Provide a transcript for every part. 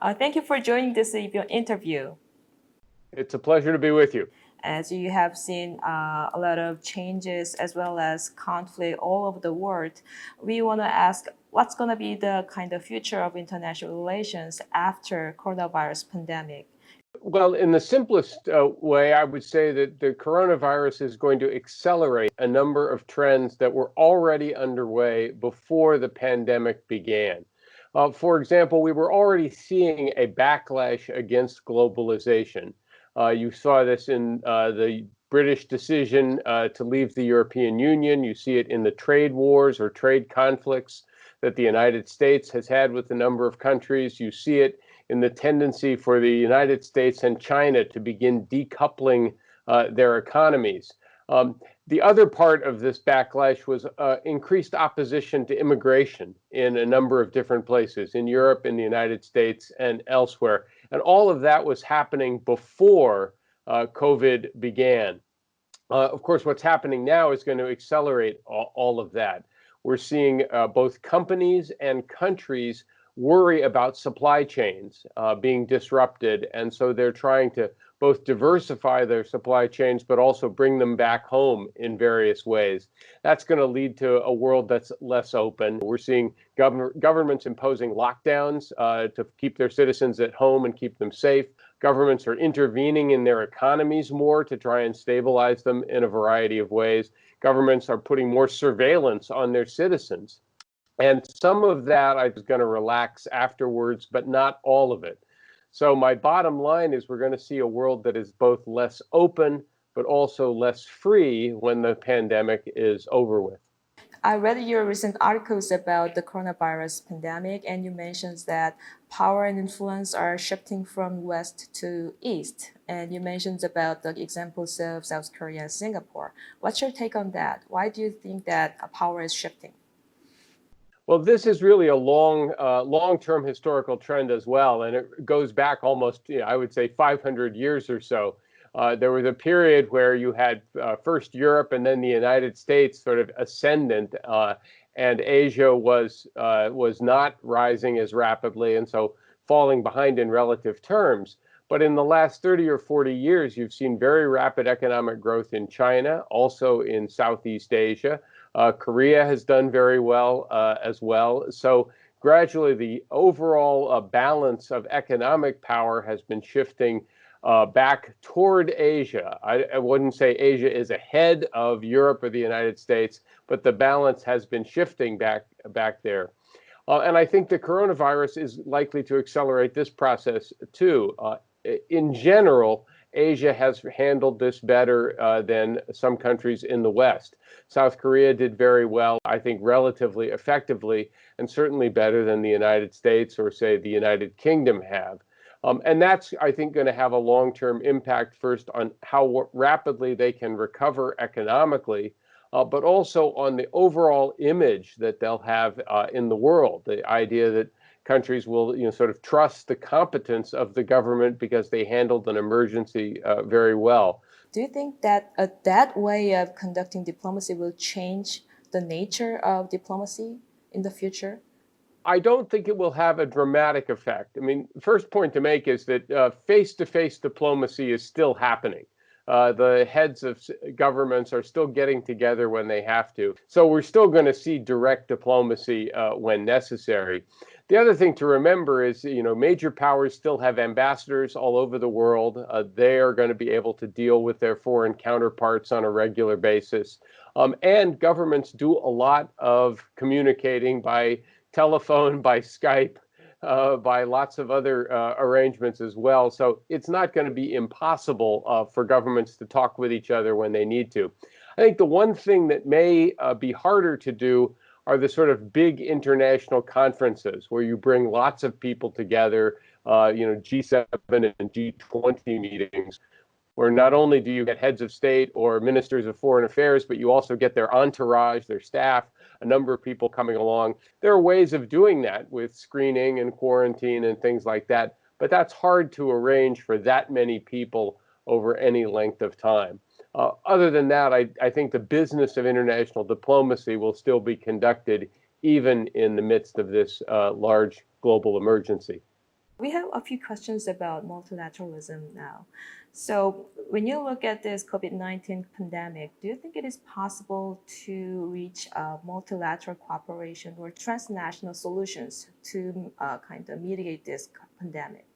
Thank you for joining this interview. It's a pleasure to be with you. As you have seen a lot of changes as well as conflict all over the world, we want to ask what's going to be the kind of future of international relations after coronavirus pandemic? Well, in the simplest way, I would say that the coronavirus is going to accelerate a number of trends that were already underway before the pandemic began. For example, we were already seeing a backlash against globalization. You saw this in the British decision to leave the European Union. You see it in the trade wars or trade conflicts that the United States has had with a number of countries. You see it in the tendency for the United States and China to begin decoupling their economies. The other part of this backlash was increased opposition to immigration in a number of different places, in Europe, in the United States, and elsewhere. And all of that was happening before COVID began. Of course, what's happening now is going to accelerate all of that. We're seeing both companies and countries worry about supply chains being disrupted, and so they're trying to both diversify their supply chains but also bring them back home in various ways. That's going to lead to a world that's less open. We're seeing governments imposing lockdowns to keep their citizens at home and keep them safe. Governments are intervening in their economies more to try and stabilize them in a variety of ways. Governments are putting more surveillance on their citizens. And some of that I was going to relax afterwards, but not all of it. So my bottom line is we're going to see a world that is both less open, but also less free when the pandemic is over with. I read your recent articles about the coronavirus pandemic, and you mentioned that power and influence are shifting from west to east. And you mentioned about the examples of South Korea and Singapore. What's your take on that? Why do you think that power is shifting? Well, this is really a long-term historical trend as well, and it goes back almost, I would say, 500 years or so. There was a period where you had first Europe and then the United States sort of ascendant, and Asia was not rising as rapidly, and so falling behind in relative terms. But in the last 30 or 40 years, you've seen very rapid economic growth in China, also in Southeast Asia. Korea has done very well as well. So gradually, the overall balance of economic power has been shifting back toward Asia. I wouldn't say Asia is ahead of Europe or the United States, but the balance has been shifting back there. And I think the coronavirus is likely to accelerate this process too. In general, Asia has handled this better than some countries in the West. South Korea did very well, I think relatively effectively, and certainly better than the United States or, say, the United Kingdom have. And that's, I think, going to have a long-term impact first on how rapidly they can recover economically, but also on the overall image that they'll have in the world. The idea that countries will, sort of trust the competence of the government because they handled an emergency very well. Do you think that that way of conducting diplomacy will change the nature of diplomacy in the future? I don't think it will have a dramatic effect. I mean, first point to make is that face-to-face diplomacy is still happening. The heads of governments are still getting together when they have to. So we're still going to see direct diplomacy when necessary. The other thing to remember is, major powers still have ambassadors all over the world. They are going to be able to deal with their foreign counterparts on a regular basis. And governments do a lot of communicating by telephone, by Skype, by lots of other arrangements as well. So it's not going to be impossible for governments to talk with each other when they need to. I think the one thing that may be harder to do are the sort of big international conferences where you bring lots of people together, G7 and G20 meetings, where not only do you get heads of state or ministers of foreign affairs, but you also get their entourage, their staff, a number of people coming along. There are ways of doing that with screening and quarantine and things like that, but that's hard to arrange for that many people over any length of time. Other than that, I think the business of international diplomacy will still be conducted even in the midst of this large global emergency. We have a few questions about multilateralism now. So, when you look at this COVID-19 pandemic, do you think it is possible to reach multilateral cooperation or transnational solutions to kind of mitigate this pandemic?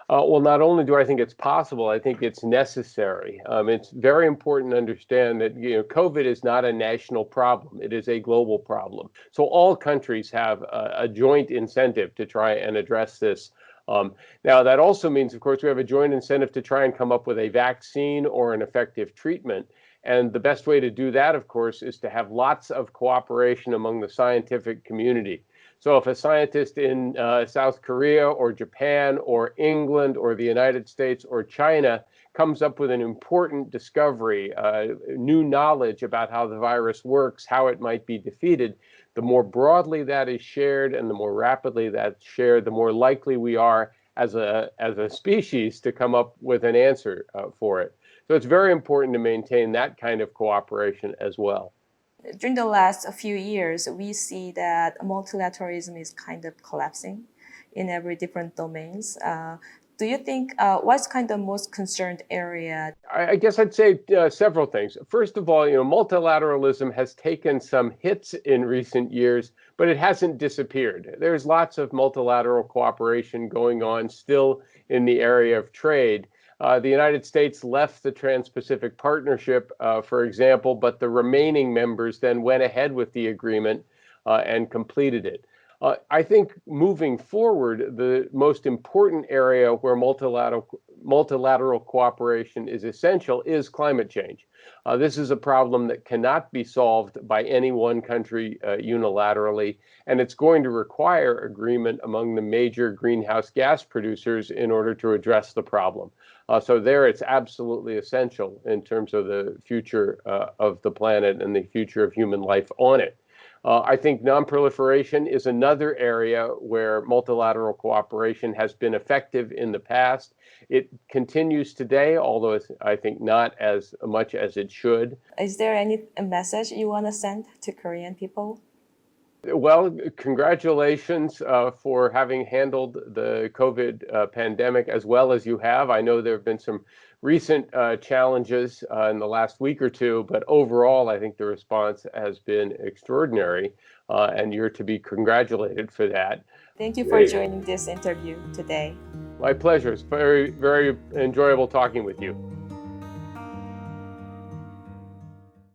Well, not only do I think it's possible, I think it's necessary. It's very important to understand that COVID is not a national problem; it is a global problem. So all countries have a joint incentive to try and address this. Now, that also means, of course, we have a joint incentive to try and come up with a vaccine or an effective treatment. And the best way to do that, of course, is to have lots of cooperation among the scientific community. So if a scientist in South Korea or Japan or England or the United States or China comes up with an important discovery, new knowledge about how the virus works, how it might be defeated, the more broadly that is shared and the more rapidly that's shared, the more likely we are as a species to come up with an answer for it. So it's very important to maintain that kind of cooperation as well. During the last few years, we see that multilateralism is kind of collapsing in every different domains. Do you think what's kind of most concerned area? I guess I'd say several things. First of all, multilateralism has taken some hits in recent years, but it hasn't disappeared. There's lots of multilateral cooperation going on still in the area of trade. The United States left the Trans-Pacific Partnership, for example, but the remaining members then went ahead with the agreement and completed it. I think moving forward, the most important area where multilateral cooperation is essential is climate change. This is a problem that cannot be solved by any one country unilaterally, and it's going to require agreement among the major greenhouse gas producers in order to address the problem. So there it's absolutely essential in terms of the future of the planet and the future of human life on it. I think nonproliferation is another area where multilateral cooperation has been effective in the past. It continues today, although it's, I think, not as much as it should. Is there any message you want to send to Korean people? Well, congratulations for having handled the COVID pandemic as well as you have. I know there have been some recent challenges in the last week or two, but overall, I think the response has been extraordinary, and you're to be congratulated for that. Thank you for joining this interview today. My pleasure. It's very, very enjoyable talking with you.